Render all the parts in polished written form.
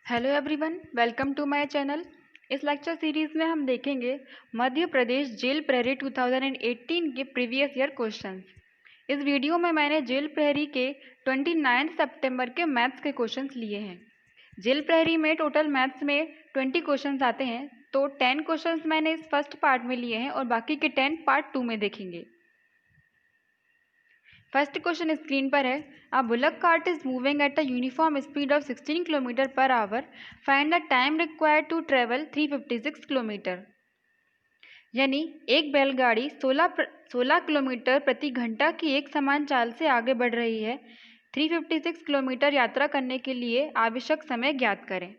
Hello everyone, welcome to my channel. इस lecture series में हम देखेंगे मध्य प्रदेश जेल प्रहरी 2018 के प्रीवियस ईयर क्वेश्चंस। इस वीडियो में मैंने जेल प्रहरी के 29 सितंबर के मैथ्स के क्वेश्चंस लिए हैं। जेल प्रहरी में टोटल मैथ्स में 20 क्वेश्चंस आते हैं, तो 10 क्वेश्चंस मैंने इस फर्स्ट पार्ट में लिए हैं और बाकी के 10 पार्ट 2 में देखेंगे। फर्स्ट क्वेश्चन स्क्रीन पर है। A bullock cart is moving at a uniform speed of 16 kilometre per hour. Find the time required to travel 356 kilometre. यानी एक बैलगाड़ी 16 किलोमीटर प्रति घंटा की एक समान चाल से आगे बढ़ रही है। 356 किलोमीटर यात्रा करने के लिए आवश्यक समय ज्ञात करें।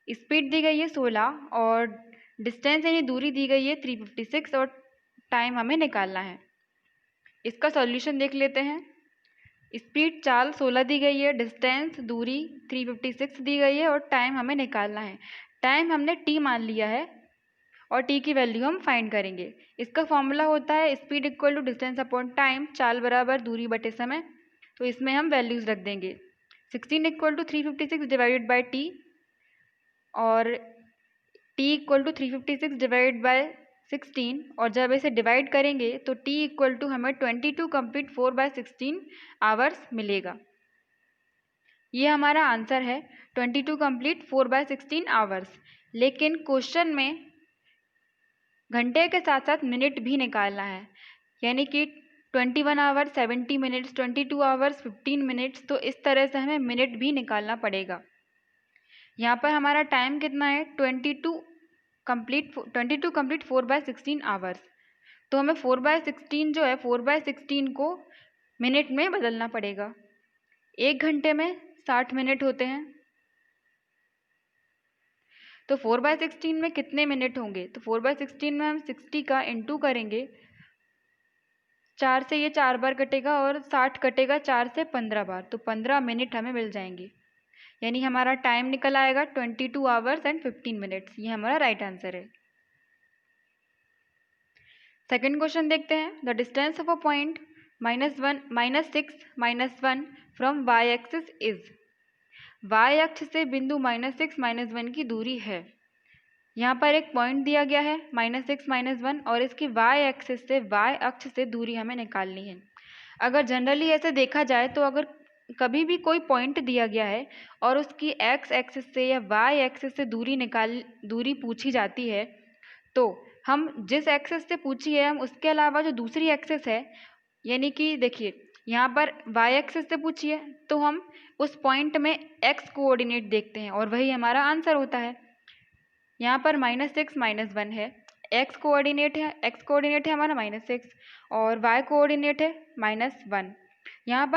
स्पीड दी गई है 16 और डिस्टेंस यानी दूरी दी गई है 356 और टाइम हमें निकालना है। इसका सॉल्यूशन देख लेते हैं। स्पीड चाल 16 दी गई है, डिस्टेंस दूरी 356 दी गई है और टाइम हमें निकालना है। टाइम हमने टी मान लिया है और टी की वैल्यू हम फाइंड करेंगे। इसका फॉर्मूला होता है speed equal to distance upon time, चाल बराबर दूरी बटे समय। तो इसमें हम वैल्यूज रख देंगे। 16 equal to 356 divided by T और T equal to 356 divided by 16, और जब इसे डिवाइड करेंगे तो t इक्वल टू हमें 22 कंप्लीट 4/16 आवर्स मिलेगा। ये हमारा आंसर है 22 कंप्लीट 4/16 आवर्स। लेकिन क्वेश्चन में घंटे के साथ साथ मिनट भी निकालना है, यानी कि 21 आवर्स 70 मिनट्स, 22 आवर्स 15 मिनट्स, तो इस तरह से हमें मिनट भी निकालना पड़ेगा। यहाँ पर हमारा टाइम कितना है 22 कंप्लीट 4/16 आवर्स। तो हमें 4/16 जो है 4/16 को मिनट में बदलना पड़ेगा। एक घंटे में 60 मिनट होते हैं, तो 4/16 में कितने मिनट होंगे? तो 4/16 में हम 60 का इंटू करेंगे, 4 से ये 4 बार कटेगा और 60 कटेगा 4 से 15 बार, तो 15 मिनट हमें मिल जाएंगे। यानी हमारा टाइम निकल आएगा 22 आवर्स एंड 15 मिनट्स। ये हमारा राइट आंसर है। सेकेंड क्वेश्चन देखते हैं। The distance of a point -6 -1 from Y axis is. वाई अक्ष से बिंदु -6 -1 की दूरी है। यहाँ पर एक पॉइंट दिया गया है -6 -1 और इसकी वाई एक्सिस से वाई अक्ष से दूरी हमें निकालनी है। अगर जनरली ऐसे देखा जाए तो अगर कभी भी कोई पॉइंट दिया गया है और उसकी एक्स एक्सिस से या वाई एक्सिस से दूरी पूछी जाती है, तो हम जिस एक्सेस से पूछी है हम उसके अलावा जो दूसरी एक्सेस है, यानी कि देखिए यहाँ पर वाई एक्सेस से पूछी है तो हम उस पॉइंट में एक्स कोऑर्डिनेट देखते हैं और वही हमारा आंसर होता है। यहाँ पर -6 -1 है, एक्स कोऑर्डिनेट है हमारा -6 और वाई कोऑर्डिनेट है -1। यहाँ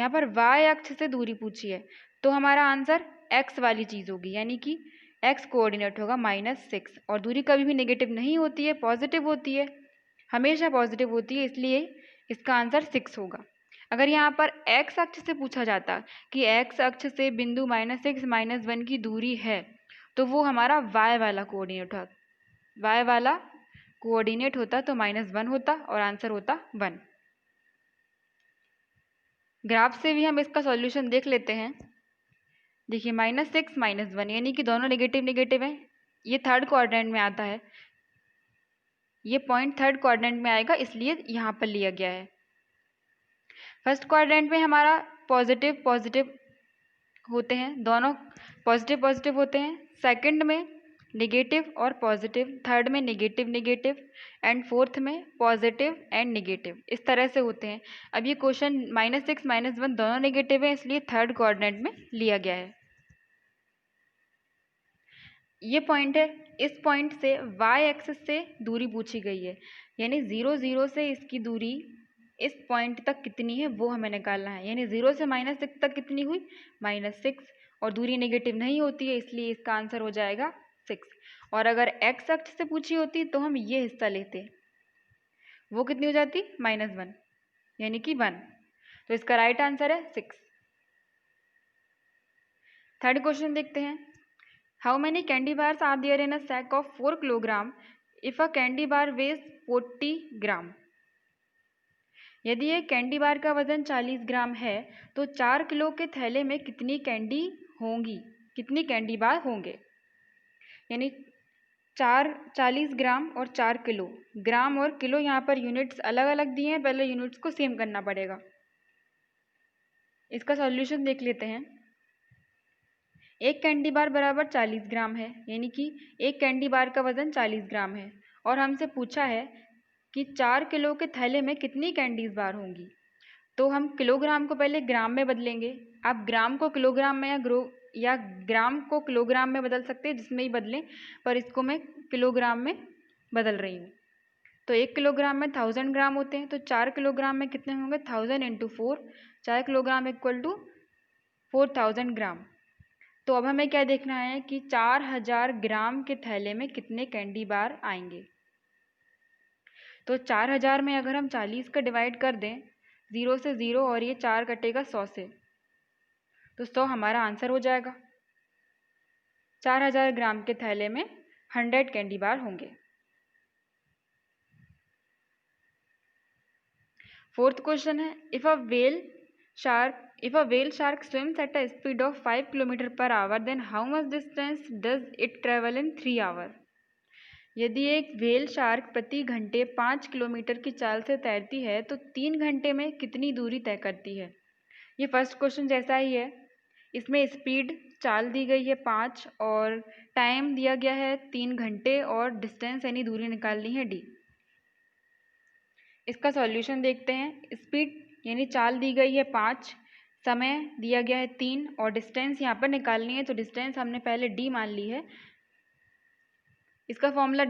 पर वाई अक्ष से दूरी पूछी है तो हमारा आंसर एक्स वाली चीज़ होगी, यानी कि एक्स कोऑर्डिनेट होगा -6। और दूरी कभी भी नेगेटिव नहीं होती है, पॉजिटिव होती है, हमेशा पॉजिटिव होती है, इसलिए इसका आंसर 6 होगा। अगर यहाँ पर एक्स अक्ष से पूछा जाता कि एक्स अक्ष से बिंदु -6 -1 की दूरी है, तो वो हमारा वाई वाला कोऑर्डिनेट होता तो -1 होता और आंसर होता 1। ग्राफ से भी हम इसका सॉल्यूशन देख लेते हैं। देखिए -6 -1 यानी कि दोनों नेगेटिव नेगेटिव हैं। ये थर्ड क्वाड्रेंट में आता है, ये पॉइंट थर्ड क्वाड्रेंट में आएगा, इसलिए यहाँ पर लिया गया है। फर्स्ट क्वाड्रेंट में हमारा पॉजिटिव पॉजिटिव होते हैं, दोनों पॉजिटिव पॉजिटिव होते हैं। सेकंड में नेगेटिव और पॉजिटिव, थर्ड में नेगेटिव नेगेटिव एंड फोर्थ में पॉजिटिव एंड नेगेटिव, इस तरह से होते हैं। अब ये क्वेश्चन -6 -1 दोनों नेगेटिव है, इसलिए थर्ड क्वाड्रेंट में लिया गया है। ये पॉइंट है, इस पॉइंट से वाई एक्सिस से दूरी पूछी गई है, यानी 0 0 से इसकी दूरी इस पॉइंट तक कितनी है वो हमें निकालना है। यानी 0 से -6 तक कितनी हुई -6, और दूरी नेगेटिव नहीं होती है, इसलिए इसका आंसर हो जाएगा 6। और अगर एक्स अक्ष से पूछी होती तो हम ये हिस्सा लेते, वो कितनी हो जाती -1, यानी कि 1। तो इसका राइट आंसर है 6। थर्ड क्वेश्चन देखते हैं। How many candy bars are there in a sack of 4 kilogram if a candy bar weighs 40 gram. यदि एक कैंडी बार का वजन 40 ग्राम है तो 4 किलो के थैले में कितनी कैंडी होंगी? कितनी कैंडी बार होंगे। यानी 40 ग्राम और 4 किलो। ग्राम और किलो यहाँ पर यूनिट्स अलग अलग दिए हैं, पहले यूनिट्स को सेम करना पड़ेगा। इसका सॉल्यूशन देख लेते हैं। एक कैंडी बार बराबर 40 ग्राम है, यानी कि एक कैंडी बार का वजन 40 ग्राम है, और हमसे पूछा है कि 4 किलो के थैले में कितनी कैंडीज बार होंगी। तो हम किलोग्राम को पहले ग्राम में बदलेंगे। आप ग्राम को किलोग्राम में या ग्राम को किलोग्राम में बदल सकते हैं, जिसमें ही बदलें, पर इसको मैं किलोग्राम में बदल रही हूँ। तो 1 किलोग्राम में 1000 ग्राम होते हैं, तो 4 किलोग्राम में कितने होंगे, 1000 × 4। 4 किलोग्राम इक्वल टू 4000 ग्राम। तो अब हमें क्या देखना है कि 4000 ग्राम के थैले में कितने कैंडी बार आएंगे। तो 4000 में अगर हम 40 का डिवाइड कर दें, 0 से 0 और ये 4 कटेगा 100 से, तो 100 हमारा आंसर हो जाएगा। 4000 ग्राम के थैले में 100 कैंडी बार होंगे। फोर्थ क्वेश्चन है, if a whale shark swims at a speed of 5 km/h, then how much distance does it travel in 3 hours? यदि एक व्हेल शार्क प्रति घंटे 5 किलोमीटर की चाल से तैरती है तो 3 घंटे में कितनी दूरी तय करती है। ये फर्स्ट क्वेश्चन जैसा ही है। इसमें स्पीड चाल दी गई है 5 और टाइम दिया गया है 3 घंटे और डिस्टेंस यानी दूरी निकालनी है d। इसका सॉल्यूशन देखते हैं। स्पीड यानी चाल दी गई है 5, समय दिया गया है 3 और डिस्टेंस यहाँ पर निकालनी है, तो डिस्टेंस हमने पहले d मान ली है। इसका formula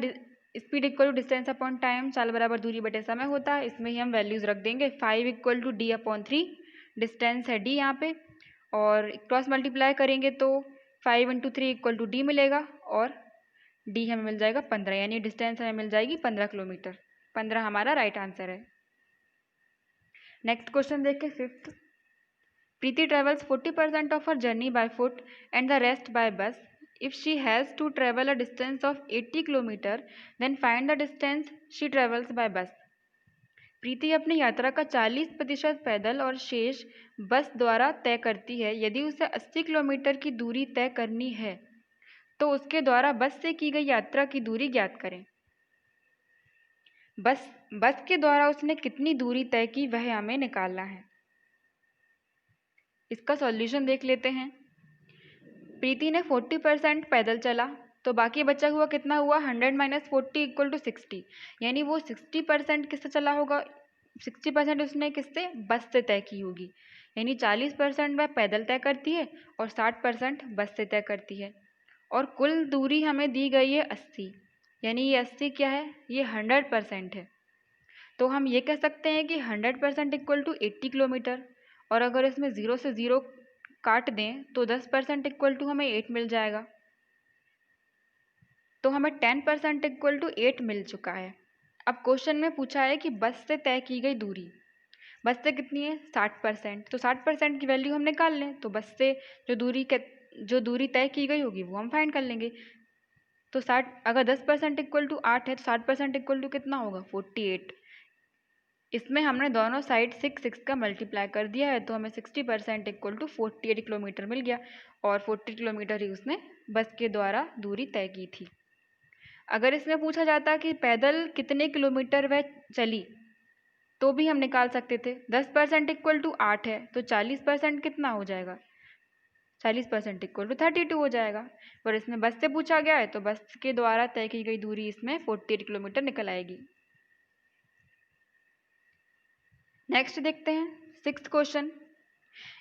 speed equal to distance upon time, चाल बराबर दूरी बटे समय होता है। इसमें ही हम वैल्यूज रख देंगे। 5 इक्वल टू d/3, डिस्टेंस है d यहाँ पे, और क्रॉस मल्टीप्लाई करेंगे तो 5 × 3 इक्वल टू d मिलेगा और d हमें मिल जाएगा 15, यानी डिस्टेंस हमें मिल जाएगी 15 किलोमीटर। 15 हमारा राइट आंसर है। नेक्स्ट क्वेश्चन देखें, fifth. Preeti travels 40% of her journey by foot and the rest by bus. If she has to travel a distance of 80 km, then find the distance she travels by bus. प्रीति अपनी यात्रा का 40% पैदल और शेष बस द्वारा तय करती है। यदि उसे 80 किलोमीटर की दूरी तय करनी है तो उसके द्वारा बस से की गई यात्रा की दूरी ज्ञात करें। बस के द्वारा उसने कितनी दूरी तय की वह हमें निकालना है। इसका सॉल्यूशन देख लेते हैं। प्रीति ने 40% पैदल चला, तो बाकी बचा हुआ कितना हुआ, 100 - 40 = 60, यानी वो 60% किससे चला होगा, 60% उसने किससे, बस से तय की होगी। यानी 40% वह पैदल तय करती है और 60% बस से तय करती है। और कुल दूरी हमें दी गई है 80, यानी ये 80 क्या है, ये 100% है। तो हम ये कह सकते हैं कि 100% इक्वल टू 80 किलोमीटर, और अगर इसमें 0 से 0 काट दें तो 10% इक्वल टू हमें 8 मिल जाएगा। तो हमें 10% इक्वल टू 8 मिल चुका है। अब क्वेश्चन में पूछा है कि बस से तय की गई दूरी, बस से कितनी है, 60%। तो 60% की वैल्यू हम निकाल लें, तो बस से जो दूरी तय की गई होगी वो हम फाइंड कर लेंगे। तो 60, अगर 10% इक्वल टू 8 है तो 60% इक्वल टू कितना होगा, 48। इसमें हमने दोनों साइड 6 का मल्टीप्लाई कर दिया है, तो हमें 60% इक्वल टू 48 किलोमीटर मिल गया, और 40 किलोमीटर ही उसने बस के द्वारा दूरी तय की थी। अगर इसमें पूछा जाता कि पैदल कितने किलोमीटर वह चली, तो भी हम निकाल सकते थे। 10% इक्वल टू 8 है, तो 40% कितना हो जाएगा, 40% इक्वल टू 32 हो जाएगा। पर इसमें बस से पूछा गया है, तो बस के द्वारा तय की गई दूरी इसमें 48 किलोमीटर निकल आएगी। नेक्स्ट देखते हैं, sixth question.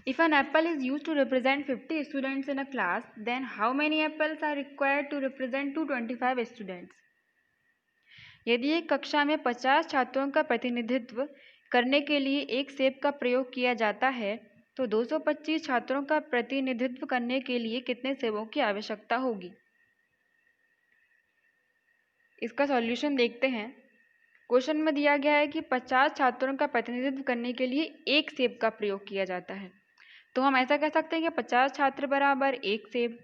If an apple is used to represent 50 students in a class, then how many apples are required to represent 225 students. यदि एक कक्षा में 50 छात्रों का प्रतिनिधित्व करने के लिए एक सेब का प्रयोग किया जाता है, तो 225 छात्रों का प्रतिनिधित्व करने के लिए कितने सेबों की आवश्यकता होगी। इसका सॉल्यूशन देखते हैं। क्वेश्चन में दिया गया है कि 50 छात्रों का प्रतिनिधित्व करने के लिए एक सेब का प्रयोग किया जाता है, तो हम ऐसा कह सकते हैं कि 50 छात्र बराबर एक सेब,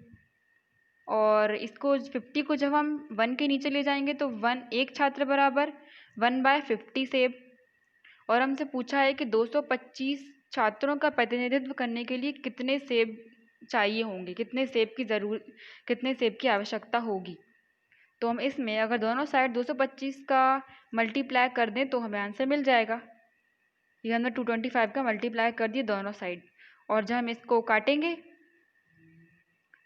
और इसको 50 को जब हम 1 के नीचे ले जाएंगे तो एक छात्र बराबर 1/50 सेब। और हमसे पूछा है कि 225 छात्रों का प्रतिनिधित्व करने के लिए कितने सेब चाहिए होंगे, कितने सेब की आवश्यकता होगी। तो हम इसमें अगर दोनों साइड 225 का मल्टीप्लाई कर दें तो हमें आंसर मिल जाएगा। ये हमने 225 का मल्टीप्लाई कर दिए दोनों साइड, और जब हम इसको काटेंगे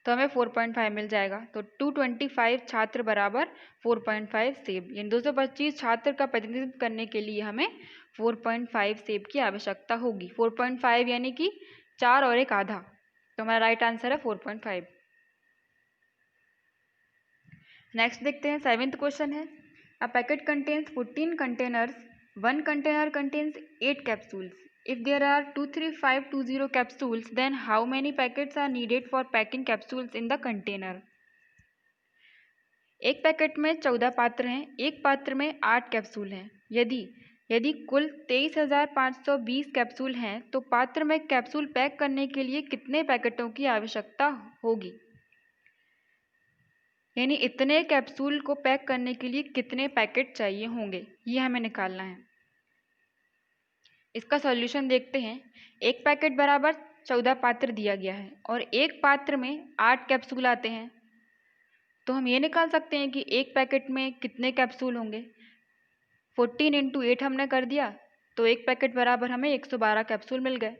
तो हमें 4.5 मिल जाएगा। तो 225 छात्र बराबर 4.5 सेब, यानी 225 छात्र का प्रतिनिधित्व करने के लिए हमें 4.5 सेब की आवश्यकता होगी। 4.5 यानी कि 4 और 1 आधा, तो हमारा राइट आंसर है 4.5। नेक्स्ट देखते हैं, 7th क्वेश्चन है, a packet contains 14 containers, 1 container contains 8 capsules. If there are 23520 capsules, then how many packets are needed for packing capsules in the container? एक पैकेट में 14 पात्र हैं, एक पात्र में 8 कैप्सूल हैं। यदि कुल 23,520 कैप्सूल हैं तो पात्र में कैप्सूल पैक करने के लिए कितने पैकेटों की आवश्यकता होगी, यानी इतने कैप्सूल को पैक करने के लिए कितने पैकेट चाहिए होंगे, ये हमें निकालना है। इसका सॉल्यूशन देखते हैं। एक पैकेट बराबर 14 पात्र दिया गया है और एक पात्र में 8 कैप्सूल आते हैं, तो हम ये निकाल सकते हैं कि एक पैकेट में कितने कैप्सूल होंगे। 14 × 8 हमने कर दिया, तो एक पैकेट बराबर हमें 112 कैप्सूल मिल गए।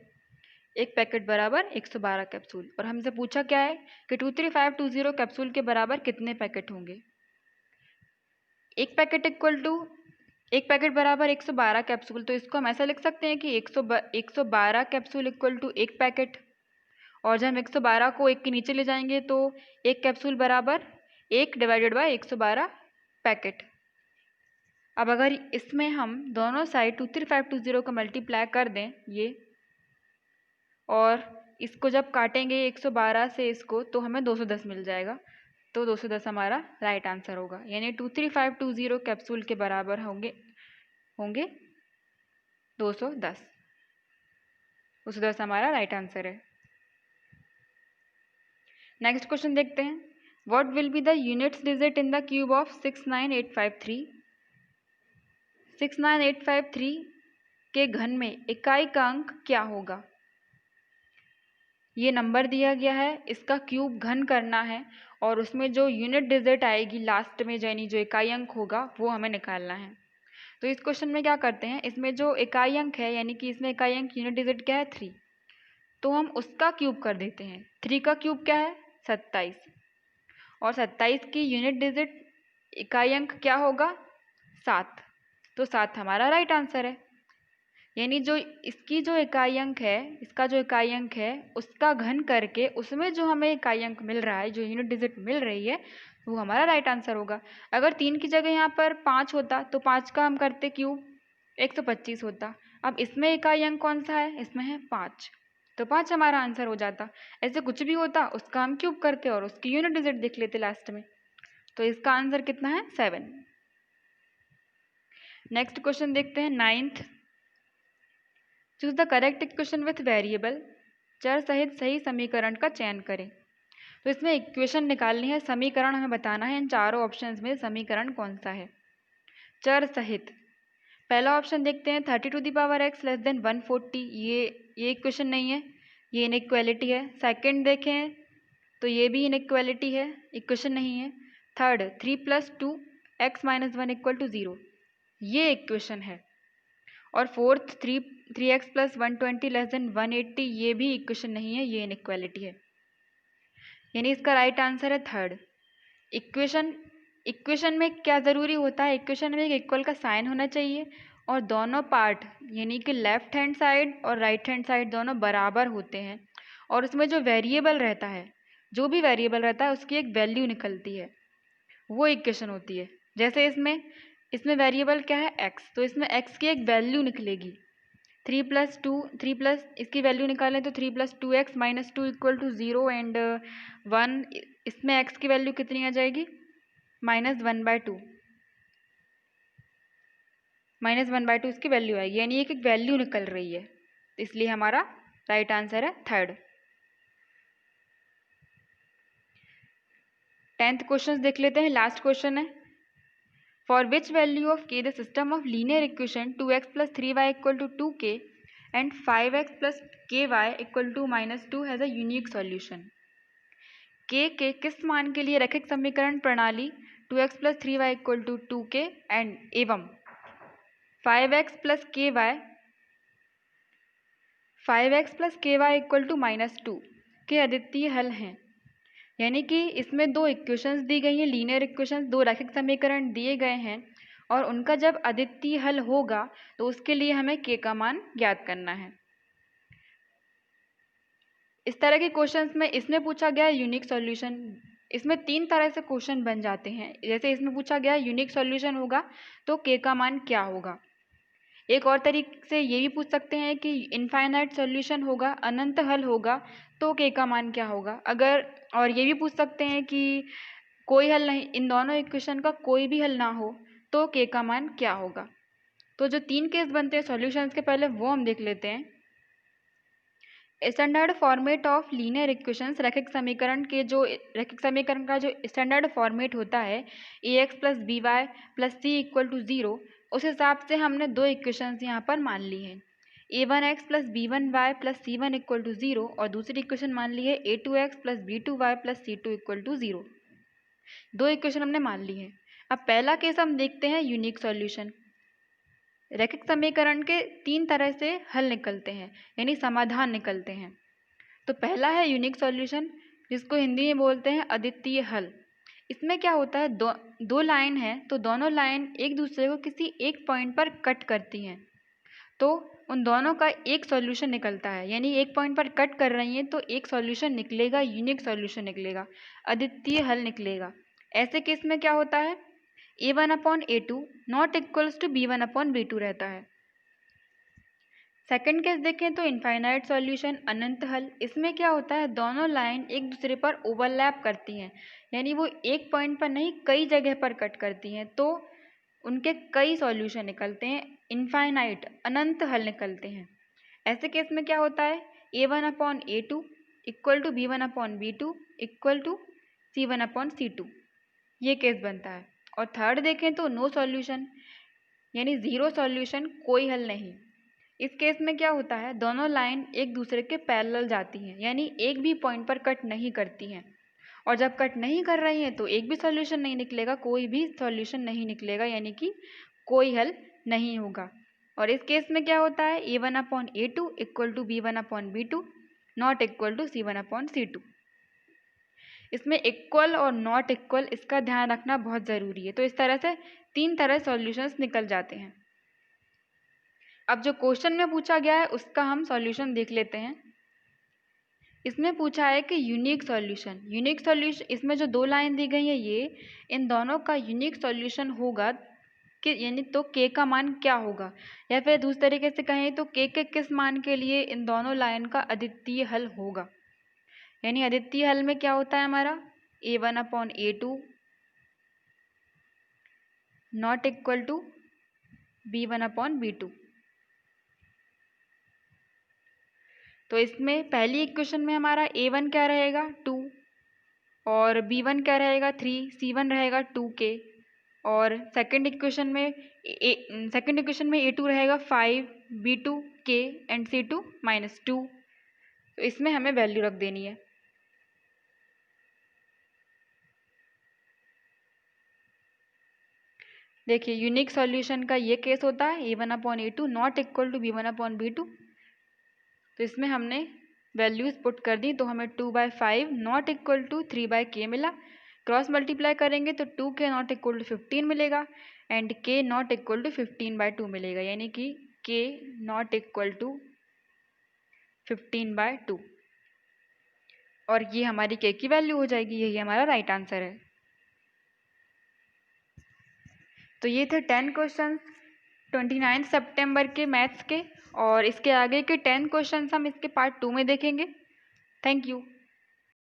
एक पैकेट बराबर 112 कैप्सूल, और हमसे पूछा क्या है कि 23520 कैप्सूल के बराबर कितने पैकेट होंगे। एक पैकेट बराबर 112 कैप्सूल, तो इसको हम ऐसा लिख सकते हैं कि 112 कैप्सूल इक्वल टू एक पैकेट, और जब हम 112 को 1 के नीचे ले जाएंगे तो एक कैप्सूल बराबर 1 डिवाइडेड बाय 112 पैकेट। अब अगर इसमें हम दोनों साइड 23520 का मल्टीप्लाई कर दें ये, और इसको जब काटेंगे 112 से इसको, तो हमें 210 मिल जाएगा। तो 210 हमारा राइट आंसर होगा, यानी 23520 कैप्सूल के बराबर होंगे 210। 210 हमारा राइट आंसर है। नेक्स्ट क्वेश्चन देखते हैं, what will be the units digit in the cube of 69853? 69853 के घन में इकाई का अंक क्या होगा। ये नंबर दिया गया है, इसका क्यूब घन करना है, और उसमें जो यूनिट डिजिट आएगी लास्ट में, यानी जो इकाई अंक होगा, वो हमें निकालना है। तो इस क्वेश्चन में क्या करते हैं, इसमें जो इकाई अंक है, यानी कि इसमें इकाई अंक यूनिट डिजिट क्या है 3, तो हम उसका क्यूब कर देते हैं। 3 का क्यूब क्या है 27, और 27 की यूनिट डिजिट इकाई अंक क्या होगा 7, तो 7 हमारा राइट आंसर है। यानी जो इसकी जो इकाई अंक है, इसका जो इकाई अंक है उसका घन करके उसमें जो हमें इकाई अंक मिल रहा है, जो यूनिट डिजिट मिल रही है, वो हमारा राइट आंसर होगा। अगर 3 की जगह यहाँ पर 5 होता तो 5 का हम करते क्यूब 125 होता। अब इसमें इकाई अंक कौन सा है, इसमें है 5, तो 5 हमारा आंसर हो जाता। ऐसे कुछ भी होता उसका हम क्यूब करते और उसकी यूनिट डिजिट देख लेते लास्ट में। तो इसका आंसर कितना है 7। नेक्स्ट क्वेश्चन देखते हैं 9th, choose the correct equation with variable, चर सहित सही समीकरण का चयन करें। तो इसमें इक्वेशन निकालनी है, समीकरण हमें बताना है इन चारों ऑप्शंस में समीकरण कौन सा है। चर सहित पहला ऑप्शन देखते हैं 30⁻x लेस देन 140, ये इक्वेशन नहीं है, ये इनइक्वालिटी है। सेकंड देखें तो ये भी इनइक्वालिटी है, इक्वेशन नहीं है। थर्ड 3 + 2x - 1 = 0, ये इक्वेशन है। और फोर्थ 3x + 120 लेस देन 180, ये भी इक्वेशन नहीं है, ये इनइक्वालिटी है। यानी इसका राइट आंसर है थर्ड। इक्वेशन में क्या ज़रूरी होता है, इक्वेशन में एक इक्वल का साइन होना चाहिए और दोनों पार्ट यानी कि लेफ्ट हैंड साइड और राइट हैंड साइड दोनों बराबर होते हैं, और उसमें जो वेरिएबल रहता है, जो भी वेरिएबल रहता है उसकी एक वैल्यू निकलती है, वो इक्वेशन होती है। जैसे इसमें वेरिएबल क्या है x, तो इसमें x की एक वैल्यू निकलेगी। 3 + इसकी वैल्यू निकालें तो 3 + 2x - 2 = 0 एंड 1, इसमें x की वैल्यू कितनी आ जाएगी -1/2, -1/2 इसकी वैल्यू आएगी, यानी एक वैल्यू निकल रही है, इसलिए हमारा राइट आंसर है थर्ड। 10th क्वेश्चन देख लेते हैं, लास्ट क्वेश्चन है, for which value of k the system of linear equation 2x + 3y = 2k and 5x plus ky equal to -2 has a unique solution. k के किस मान के लिए रैखिक समीकरण प्रणाली 2x plus 3y equal to 2k and एवं 5x plus ky equal to -2 के अद्वितीय हल हैं। यानी कि इसमें दो इक्वेशंस दी गई हैं, लीनियर इक्वेशंस, दो रैखिक समीकरण दिए गए हैं और उनका जब अद्वितीय हल होगा तो उसके लिए हमें k का मान ज्ञात करना है। इस तरह के क्वेश्चंस में इसमें पूछा गया है यूनिक सॉल्यूशन। इसमें तीन तरह से क्वेश्चन बन जाते हैं। जैसे इसमें पूछा गया है यूनिक सॉल्यूशन होगा तो k का मान क्या होगा। एक और तरीके से ये भी पूछ सकते हैं कि इनफाइनाइट सॉल्यूशन होगा, अनंत हल होगा तो k का मान क्या होगा। अगर और ये भी पूछ सकते हैं कि कोई हल नहीं, इन दोनों इक्वेशन का कोई भी हल ना हो तो k का मान क्या होगा। तो जो तीन केस बनते हैं सॉल्यूशंस के, पहले वो हम देख लेते हैं। Standard format of linear equations, रैखिक समीकरण का जो स्टैंडर्ड फॉर्मेट होता है ax plus b y plus c equal to 0, उस हिसाब से हमने दो इक्वेशंस यहाँ पर मान ली हैं। a1x plus b1y plus c1 equal to 0 और दूसरी इक्वेशन मान ली है a2x plus b2y plus c2 equal to 0। दो इक्वेशन हमने मान ली है। अब पहला केस हम देखते हैं यूनिक सॉल्यूशन। रैखिक समीकरण के तीन तरह से हल निकलते हैं, यानी समाधान निकलते हैं। तो पहला है यूनिक सॉल्यूशन, जिसको हिंदी में बोलते हैं अद्वितीय हल। इसमें क्या होता है, दो लाइन है तो दोनों लाइन एक दूसरे को किसी एक पॉइंट पर कट करती हैं, तो उन दोनों का एक सॉल्यूशन निकलता है। यानी एक पॉइंट पर कट कर रही हैं तो एक सॉल्यूशन निकलेगा, यूनिक सॉल्यूशन निकलेगा, अद्वितीय हल निकलेगा। ऐसे केस में क्या होता है, a1/a2 not equals to b1/b2 रहता है। सेकंड केस देखें तो इनफाइनाइट सॉल्यूशन, अनंत हल। इसमें क्या होता है, दोनों लाइन एक दूसरे पर ओवरलैप करती हैं, यानी वो एक पॉइंट पर नहीं कई जगह पर कट करती हैं, तो उनके कई सॉल्यूशन निकलते हैं, इनफाइनाइट अनंत हल निकलते हैं। ऐसे केस में क्या होता है, a1/a2 equal to b1/b2 equal to c1/c2, ये केस बनता है। और थर्ड देखें तो नो सॉल्यूशन, यानी ज़ीरो सॉल्यूशन, कोई हल नहीं। इस केस में क्या होता है, दोनों लाइन एक दूसरे के पैरेलल जाती हैं, यानी एक भी पॉइंट पर कट नहीं करती हैं। और जब कट नहीं कर रही हैं तो एक भी सॉल्यूशन नहीं निकलेगा, कोई भी सॉल्यूशन नहीं निकलेगा, यानी कि कोई हल नहीं होगा। और इस केस में क्या होता है, a1/a2 equal to b1/b2 not equal to c1/c2। इसमें इक्वल और नॉट इक्वल, इसका ध्यान रखना बहुत ज़रूरी है। तो इस तरह से तीन तरह सॉल्यूशंस निकल जाते हैं। अब जो क्वेश्चन में पूछा गया है उसका हम सॉल्यूशन देख लेते हैं। इसमें पूछा है कि यूनिक सॉल्यूशन, इसमें जो दो लाइन दी गई है ये, इन दोनों का यूनिक सॉल्यूशन होगा कि यानी तो k का मान क्या होगा, या फिर दूसरे तरीके से कहें तो k के किस मान के लिए इन दोनों लाइन का अद्वितीय हल होगा। यानी अद्वितीय हल में क्या होता है हमारा, a1/a2 not equal to b1/b2। तो इसमें पहली इक्वेशन में हमारा a1 क्या रहेगा 2 और b1 क्या रहेगा 3, c1 रहेगा 2k, और सेकंड इक्वेशन में a2 रहेगा 5, b2 k एंड c2 -2। तो इसमें हमें वैल्यू रख देनी है। देखिए यूनिक सॉल्यूशन का ये केस होता है a1/a2 not equal to b1/b2। तो इसमें हमने वैल्यूज पुट कर दी, तो हमें 2/5 नॉट इक्वल टू 3/k मिला। क्रॉस मल्टीप्लाई करेंगे तो 2k नॉट इक्वल टू 15 मिलेगा and k not equal to 15/2 मिलेगा, यानी कि k नॉट इक्वल टू 15/2। और ये हमारी k की वैल्यू हो जाएगी, यही हमारा राइट आंसर है। तो ये थे 10 क्वेश्चन 29 सितंबर के मैथ्स के, और इसके आगे के 10 क्वेश्चन हम इसके पार्ट 2 में देखेंगे। Thank you.